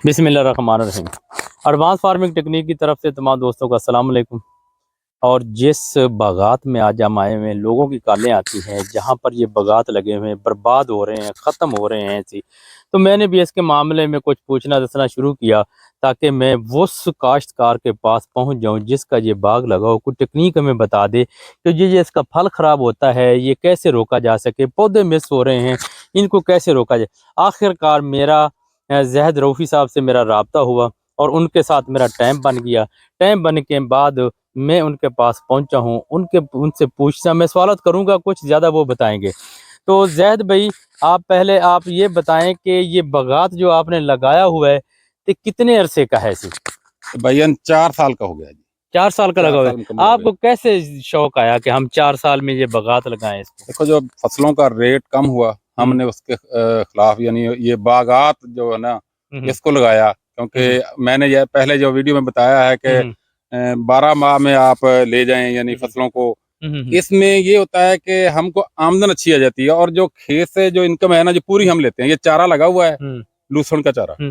बिस्मिल्लाहिर्रहमानिर्रहीम। Advance farming technique की तरफ से तमाम दोस्तों को अस्सलाम वालेकुम। और जिस बागात में आज हम आए हुए हैं, लोगों की कॉलें आती हैं जहाँ पर ये बागात लगे हुए हैं, बर्बाद हो रहे हैं, ख़त्म हो रहे हैं ऐसी। तो मैंने भी इसके मामले में कुछ पूछना दसना शुरू किया ताकि मैं उस काश्तकार के पास पहुँच जाऊँ जिसका ये बाग लगा हो, कुछ टेक्निक हमें बता दे कि ये इसका फल ख़राब होता है, ये कैसे रोका जा सके, पौधे मिस हो रहे हैं, इनको कैसे रोका जाए। आखिरकार मेरा ज़हद रऊफ़ी साहब से मेरा राब्ता हुआ और उनके साथ मेरा टाइम बन गया। टाइम बनने के बाद मैं उनके पास पहुंचा हूं, उनसे पूछता मैं सवालत करूंगा, कुछ ज़्यादा वो बताएंगे। तो ज़ैद भाई, आप ये बताएं कि ये बागात जो आपने लगाया हुआ है तो कितने अरसे का है इसी? भैया 4 साल का हो गया जी। 4 साल का 4 लगा हुआ साल है। मुकम्मल हो आपको गए। कैसे शौक आया कि हम 4 साल में ये बागात लगाएं इसको? देखो, जो फसलों का रेट कम हुआ, हमने उसके खिलाफ यानी ये बागात जो है ना, इसको लगाया। क्योंकि मैंने ये पहले जो वीडियो में बताया है कि 12 माह में आप ले जाएं यानी फसलों को, इसमें ये होता है कि हमको आमदन अच्छी आ जाती है और जो खेत से जो इनकम है ना, जो पूरी हम लेते हैं। ये चारा लगा हुआ है, लूसण का चारा।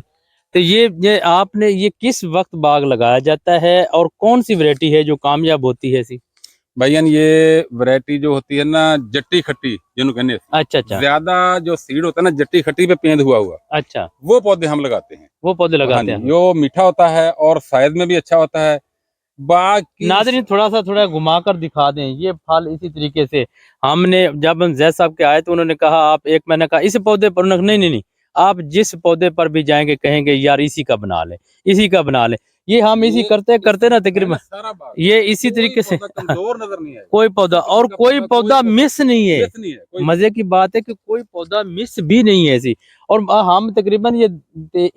तो ये आपने ये किस वक्त बाग लगाया जाता है और कौन सी वैरायटी है जो कामयाब होती है ऐसी? भैया ये वैरायटी जो होती है ना, जट्टी खट्टी जिन्हों कहने, अच्छा अच्छा। ज्यादा जो सीड होता है ना, जट्टी खट्टी पे पेंद हुआ, अच्छा, वो पौधे हम लगाते हैं। वो पौधे हाँ लगाते जी, हैं। जो मीठा होता है और साइज में भी अच्छा होता है। बाकी नाज़रीन, थोड़ा घुमा कर दिखा दें ये फल इसी तरीके से। हमने जब हम जैद साहब के आए तो उन्होंने कहा आप एक, मैंने कहा इस पौधे पर, नहीं नहीं नहीं, आप जिस पौधे पर भी जाएंगे कहेंगे यार इसी का बना ले, इसी का बना ले। ये हम इसी करते करते ना तकरीबन ये इसी तरीके से कमजोर नजर नहीं आएगा कोई पौधा, और कोई पौधा मिस नहीं है। नहीं है। मजे की बात है कि कोई पौधा मिस भी नहीं है ऐसी। और हम तकरीबन ये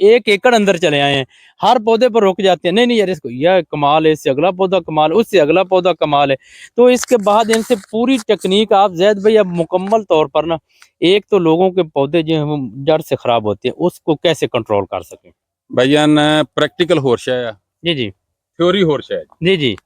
1 एकड़ अंदर चले आए हैं, हर पौधे पर रुक जाते हैं, नहीं नहीं यार इसको यह कमाल है, इससे अगला पौधा कमाल है, उससे अगला पौधा कमाल है। तो इसके बाद इनसे पूरी टेक्निक आप जैद भाई अब मुकम्मल तौर पर ना, एक तो लोगों के पौधे जो हैं जड़ से खराब होते हैं उसको कैसे कंट्रोल कर सकें? भैया न प्रैक्टिकल होरशा है, जी जी, थ्योरी होरशा है जी जी।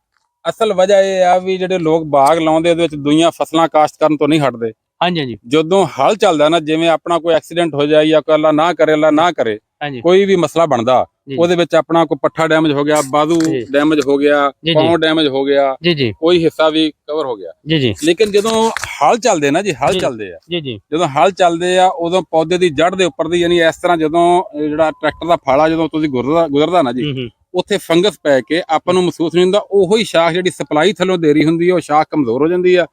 असल वजह यह है भी ਜਿਹੜੇ ਲੋਕ ਬਾਗ ਲਾਉਂਦੇ ਉਹਦੇ ਵਿੱਚ ਦੁਨੀਆ ਫਸਲਾਂ ਕਾਸ਼ਤ ਕਰਨ ਤੋਂ ਨਹੀਂ ਹਟਦੇ। हाँ जी, हाँ जी, ਜਦੋਂ ਹਲ ਚੱਲਦਾ ਨਾ, ਜਿਵੇਂ ਆਪਣਾ ਕੋਈ ਐਕਸੀਡੈਂਟ ਹੋ ਜਾਏ ਜਾਂ ਕੋਈ ਅੱਲਾ ਨਾ ਕਰੇ, ਅੱਲਾ ਨਾ ਕਰੇ, हाँ जी, ਕੋਈ ਵੀ ਮਸਲਾ ਬਣਦਾ, जी ਉਹਦੇ ਵਿੱਚ ਆਪਣਾ ਕੋਈ ਪੱਠਾ ਡੈਮੇਜ ਹੋ ਗਿਆ, ਬਾਜ਼ੂ जी, ਡੈਮੇਜ ਹੋ ਗਿਆ, जी जी, ਪਾਉ ਡੈਮੇਜ ਹੋ ਗਿਆ, जी जी, ਕੋਈ ਹਿੱਸਾ ਵੀ ਕਵਰ ਹੋ ਗਿਆ। जी जी, ਲੇਕਿਨ ਜਦੋਂ ਹਲ ਚੱਲਦੇ ਨਾ ਜੀ, ਹਲ जी ਚੱਲਦੇ ਆ, जी, जी, ਜਦੋਂ ਹਲ ਚੱਲਦੇ ਆ ਉਦੋਂ ਪੌਦੇ ਦੀ ਜੜ ਦੇ ਉੱਪਰ ਦੀ ਯਾਨੀ ਇਸ ਤਰ੍ਹਾਂ ਜਦੋਂ ਜਿਹੜਾ ਟਰੈਕਟਰ ਦਾ ਫਾਲਾ ਜਦੋਂ ਤੁਸੀਂ ਗੁਜ਼ਰਦਾ ਨਾ ਜੀ, ਉੱਥੇ ਫੰਗਸ ਪੈ ਕੇ ਆਪਾਂ ਨੂੰ ਮਹਿਸੂਸ ਨਹੀਂ ਹੁੰਦਾ। ਉਹੋ ਹੀ ਸ਼ਾਖ ਜਿਹੜੀ ਸਪਲਾਈ ਥੱਲੋਂ ਦੇ ਰਹੀ ਹੁੰਦੀ ਹੈ, ਉਹ ਸ਼ਾਖ ਕਮਜ਼ੋਰ ਹੋ ਜਾਂਦੀ ਆ।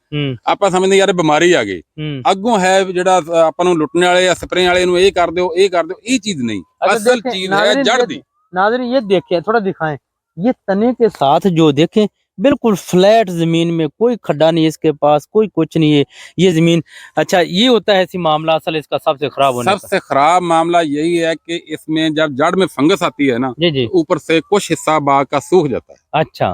ਆਪਾਂ ਸਮਝਦੇ ਯਾਰ ਬਿਮਾਰੀ ਆ ਗਈ, ਅੱਗੋਂ ਹੈ ਜਿਹੜਾ ਆਪਾਂ ਨੂੰ ਲੁੱਟਣ ਵਾਲੇ ਆ, ਸਪਰੇ ਵਾਲੇ ਨੂੰ ਇਹ ਕਰ ਦਿਓ, ਇਹ ਕਰ ਦਿਓ, ਇਹ चीज नहीं। असल चीज है जड़ दी। नाज़रीन ये देखें, थोड़ा दिखाएं, ये तने के साथ जो देखें बिल्कुल फ्लैट जमीन में, कोई खड्डा नहीं है इसके पास, कोई कुछ नहीं है ये जमीन। अच्छा, ये होता है ऐसी मामला असल इसका सबसे खराब होने का। सबसे खराब मामला यही है कि इसमें जब जड़ में फंगस आती है ना, जी जी, ऊपर से कुछ हिस्सा बाग का सूख जाता है। अच्छा,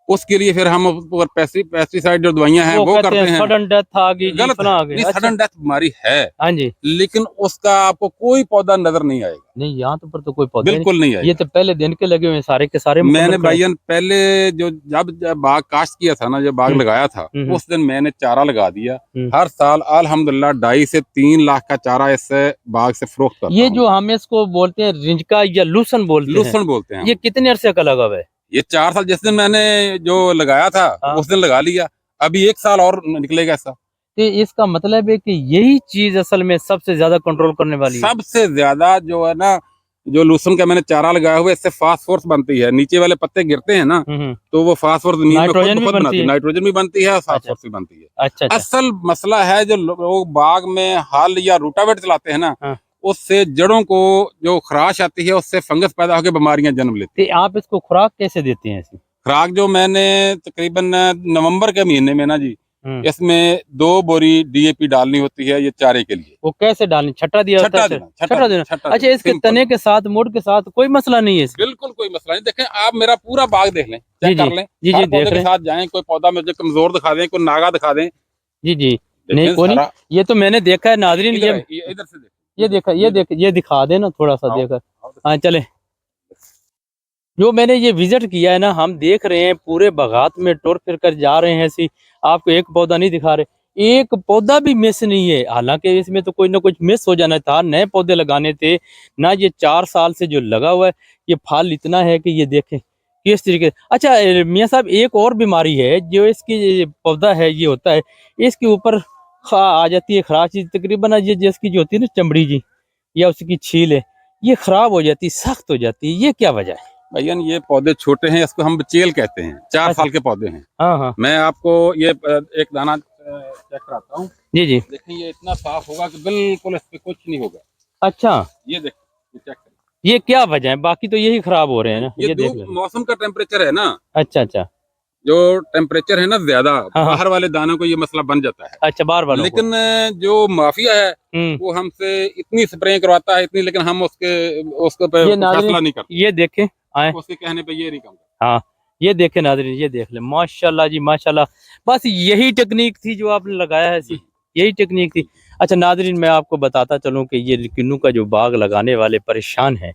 उसके लिए फिर हम ऊपर पेस्टिसाइड जो दवाइयां हैं वो करते हैं। सडन डेथ आ गई, गलत आ गई। है, सडन डेथ बीमारी है, हाँ जी, लेकिन उसका आपको कोई पौधा नजर नहीं आएगा। नहीं यहाँ तो पर तो कोई पौधा बिल्कुल नहीं आएगा। ये तो पहले दिन के लगे हुए सारे के सारे। मैंने भाईजान पहले जब बाग काश्त किया था ना, जब बाग लगाया था, उस दिन मैंने चारा लगा दिया। हर साल अल्हम्दुलिल्लाह 2.5 से 3 लाख का चारा इससे बाग से फरोख्त करता हूं। ये जो हम इसको बोलते हैं रिंजका या लूसन बोलते हैं, ये कितने अरसे का लगा हुआ है? ये 4 साल, जिस दिन मैंने जो लगाया था उस दिन लगा लिया, अभी 1 साल और निकलेगा ऐसा। तो इसका मतलब है कि यही चीज असल में सबसे ज्यादा कंट्रोल करने वाली है। सबसे ज्यादा जो है ना, जो लूसन का मैंने चारा लगाया हुआ है, इससे फास्फोरस बनती है। नीचे वाले पत्ते गिरते हैं ना, तो वो फास्फोरस जमीन में खुद बनाती है, नाइट्रोजन भी बनती है और फास्फोरस भी बनती है। अच्छा, असल मसला है जो लोग बाग में हल या रूटावेटर चलाते हैं ना, उससे जड़ों को जो खराश आती है, उससे फंगस पैदा होकर बीमारियां जन्म लेती है। आप इसको खुराक कैसे देते हैं? खुराक जो मैंने तकरीबन नवंबर के महीने में ना जी, इसमें 2 बोरी DAP डालनी होती है ये चारे के लिए। वो कैसे डालनी? छट्टा दिया छट्टा देना। अच्छा, इसके तने के साथ, मुड़ के साथ कोई मसला नहीं है? बिल्कुल कोई मसला नहीं। देखें, आप मेरा पूरा बाग देख लें, चेक कर लें, जी जी, देख के साथ जाएं, कोई पौधा मुझे कमजोर दिखा दें, कोई नागा दिखा दें। जी जी, नहीं कोई नहीं, ये तो मैंने देखा है नाज़रीन। ये इधर से ये दिखा देना थोड़ा सा देकर। हाँ चले, जो मैंने ये विजिट किया है ना, हम देख रहे हैं पूरे बागात में टुर फिर कर जा रहे हैं ऐसी, आपको एक पौधा नहीं दिखा रहे। एक पौधा भी मिस नहीं है। हालांकि इसमें तो कोई ना कुछ मिस हो जाना था, नए पौधे लगाने थे ना। ये 4 साल से जो लगा हुआ है, ये फल इतना है कि ये देखें किस तरीके। अच्छा मियां साहब, एक और बीमारी है जो इसकी ये पौधा है, ये होता है इसके ऊपर आ जाती है खराश चीज, तकरीबन ये जिसकी जो होती है ना चमड़ी जी या उसकी छील है, ये खराब हो जाती है, सख्त हो जाती है। ये क्या वजह है? भैया ये पौधे छोटे हैं, इसको हम बेल कहते हैं। 4 अच्छा। साल के पौधे हैं। हाँ हाँ मैं आपको ये एक दाना चेक कराता हूँ। जी जी। देखिए ये इतना साफ होगा कि बिल्कुल इस पे कुछ नहीं होगा। अच्छा, ये देखिए, चेक करिए। ये क्या वजह है? बाकी तो यही खराब हो रहे हैं ना, ये देख धूप लें। मौसम का टेम्परेचर है ना, अच्छा अच्छा। जो टेम्परेचर है ना ज्यादा, हाँ। बाहर वाले दानों को ये मसला बन जाता है। अच्छा, बार बार लेकिन जो माफिया है हम्म, वो हमसे इतनी स्प्रे करवाता है, इतनी, लेकिन हम उसके पे ये नाज़रीन फैसला नहीं करते। ये देखें आए। उसके कहने पे ये नहीं काम करता। हाँ, ये देखें नाज़रीन, ये देख ले, माशाल्लाह जी माशाल्लाह। बस यही टेक्निक थी जो आपने लगाया है, यही टेक्निक थी। अच्छा नाज़रीन, मैं आपको बताता चलूं कि ये किन्नू का जो बाग लगाने वाले परेशान हैं,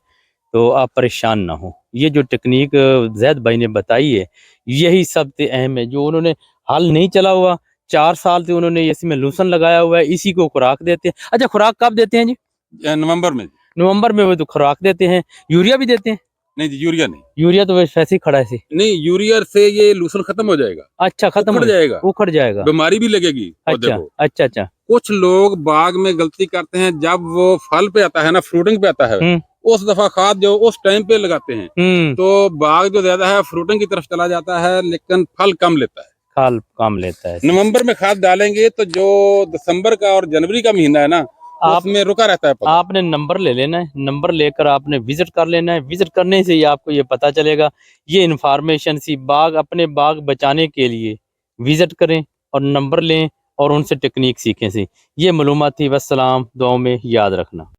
तो आप परेशान ना हो। ये जो टेक्निक जैद भाई ने बताई है, यही सबसे अहम है। जो उन्होंने हल नहीं चला हुआ, 4 साल से उन्होंने इसमें लूसन लगाया हुआ है, इसी को खुराक देते हैं। अच्छा, खुराक कब देते हैं जी? नवंबर में। नवंबर में वो तो खुराक देते हैं। यूरिया भी देते हैं? नहीं जी, यूरिया नहीं। यूरिया तो वैसे ही खड़ा है सी। नहीं, यूरिया से ये लूसन खत्म हो जाएगा। अच्छा, खत्म उखड़ जाएगा, उखड़ जाएगा। बीमारी भी लगेगी पौधे अच्छा को। अच्छा अच्छा। कुछ लोग बाग में गलती करते हैं, जब वो फल पे आता है ना, फ्रूटिंग पे आता है, उस दफा खाद जो उस टाइम पे लगाते हैं, तो बाग जो ज्यादा है फ्रूटिंग की तरफ चला जाता है, लेकिन फल कम लेता है। फल कम लेता है। नवंबर में खाद डालेंगे तो जो दिसंबर का और जनवरी का महीना है ना, उसमें रुका रहता है पौधा। आपने नंबर ले लेना है, नंबर लेकर आपने विजिट कर लेना है। विजिट करने से ही आपको ये पता चलेगा। ये इंफॉर्मेशन सी बाग, अपने बाग बचाने के लिए विजिट करें और नंबर लें और उनसे टेक्निक सीखें सी। ये मालूमात थी। वस्सलाम, दुआओं में याद रखना।